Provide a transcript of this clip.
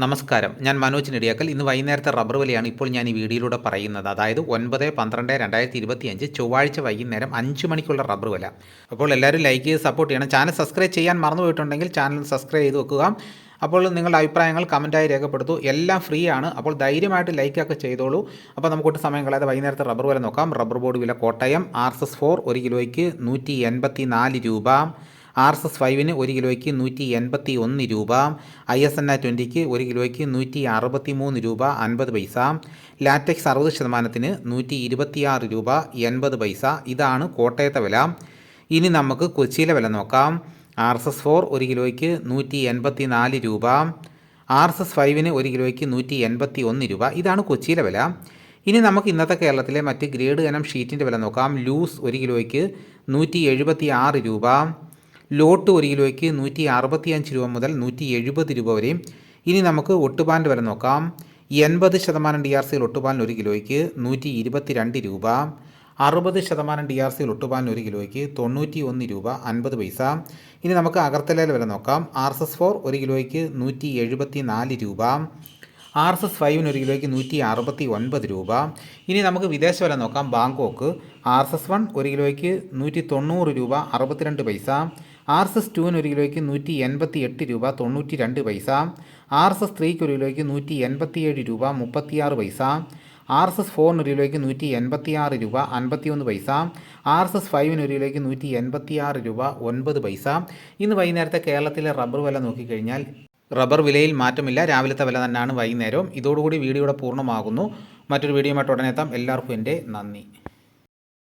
നമസ്കാരം, ഞാൻ മനോജ് നെടിയാക്കൽ. ഇന്ന് വൈകുന്നേരത്തെ റബ്ബർ വിലയാണ് ഇപ്പോൾ ഞാൻ ഈ വീഡിയോയിലൂടെ പറയുന്നത്. അതായത് 9/12/2025 ചൊവ്വാഴ്ച വൈകുന്നേരം 5 മണിക്കുള്ള റബ്ബർ വില. അപ്പോൾ എല്ലാവരും ലൈക്ക് ചെയ്ത് സപ്പോർട്ട് ചെയ്യണം. ചാനൽ സബ്സ്ക്രൈബ് ചെയ്യാൻ മറന്നുപോയിട്ടുണ്ടെങ്കിൽ ചാനൽ സബ്സ്ക്രൈബ് ചെയ്ത് വെക്കുക. അപ്പോൾ നിങ്ങളുടെ അഭിപ്രായങ്ങൾ കമൻറ്റായി രേഖപ്പെടുത്തൂ. എല്ലാം ഫ്രീ ആണ്. അപ്പോൾ ധൈര്യമായിട്ട് ലൈക്കൊക്കെ ചെയ്തോളൂ. അപ്പോൾ നമുക്കൊട്ട് സമയം കളയാതെ വൈകുന്നേരത്തെ റബ്ബർ വില നോക്കാം. റബ്ബർ ബോർഡ് വില കോട്ടയം RSS 4 1 കിലോയ്ക്ക് 184 രൂപ. RSS 5 1 കിലോയ്ക്ക് 181 രൂപ. ISNA 20 1 കിലോയ്ക്ക് 163 രൂപ 50 പൈസ. ലാറ്റക്സ് 60% 126 രൂപ 80 പൈസ. ഇതാണ് കോട്ടയത്തെ വില. ഇനി നമുക്ക് കൊച്ചിയിലെ വില നോക്കാം. RSS 4 1 കിലോയ്ക്ക് 184 രൂപ. RSS 5 1 കിലോയ്ക്ക് 181 രൂപ. ഇതാണ് കൊച്ചിയിലെ വില. ഇനി നമുക്ക് ഇന്നത്തെ കേരളത്തിലെ മറ്റ് ഗ്രേഡ് ഇനം ഷീറ്റിൻ്റെ വില നോക്കാം. ലൂസ് 1 കിലോയ്ക്ക് 176 രൂപ. ലോട്ട് 1 കിലോയ്ക്ക് 165 രൂപ മുതൽ 170 രൂപ വരെയും. ഇനി നമുക്ക് ഒട്ടുപാലിൻ്റെ വില നോക്കാം. 80% DRC ഒട്ടുപാലിന് 1 കിലോയ്ക്ക് 122 രൂപ. 60% DRC ഒട്ടുപാലിന് 1 കിലോയ്ക്ക് 91 രൂപ 50 പൈസ. ഇനി നമുക്ക് അഗർത്തലയിലെ വില നോക്കാം. RSS 4 1 കിലോയ്ക്ക് 174 രൂപ. RSS 5 1 കിലോയ്ക്ക് 169 രൂപ. ഇനി നമുക്ക് വിദേശ വില നോക്കാം. ബാങ്കോക്ക് RSS 1 1 കിലോയ്ക്ക് 190 രൂപ 62 പൈസ. RSS 2 1 കിലോയ്ക്ക് 188 രൂപ 92 പൈസ. RSS 3 1 കിലോയ്ക്ക് 187 രൂപ 36 പൈസ. RSS 4 1 കിലോയ്ക്ക് 186 രൂപ 51 പൈസ. RSS 5 1 കിലോയ്ക്ക് 186 രൂപ 9 പൈസ. ഇന്ന് വൈകുന്നേരത്തെ കേരളത്തിലെ റബ്ബർ വില നോക്കിക്കഴിഞ്ഞാൽ റബ്ബർ വിലയിൽ മാറ്റമില്ല. രാവിലത്തെ വില തന്നെയാണ് വൈകുന്നേരവും. ഇതോടുകൂടി വീഡിയോയുടെ പൂർണ്ണമാകുന്നു. മറ്റൊരു വീഡിയോയുമായിട്ട് ഉടനെ എത്താം. എല്ലാവർക്കും എൻ്റെ നന്ദി.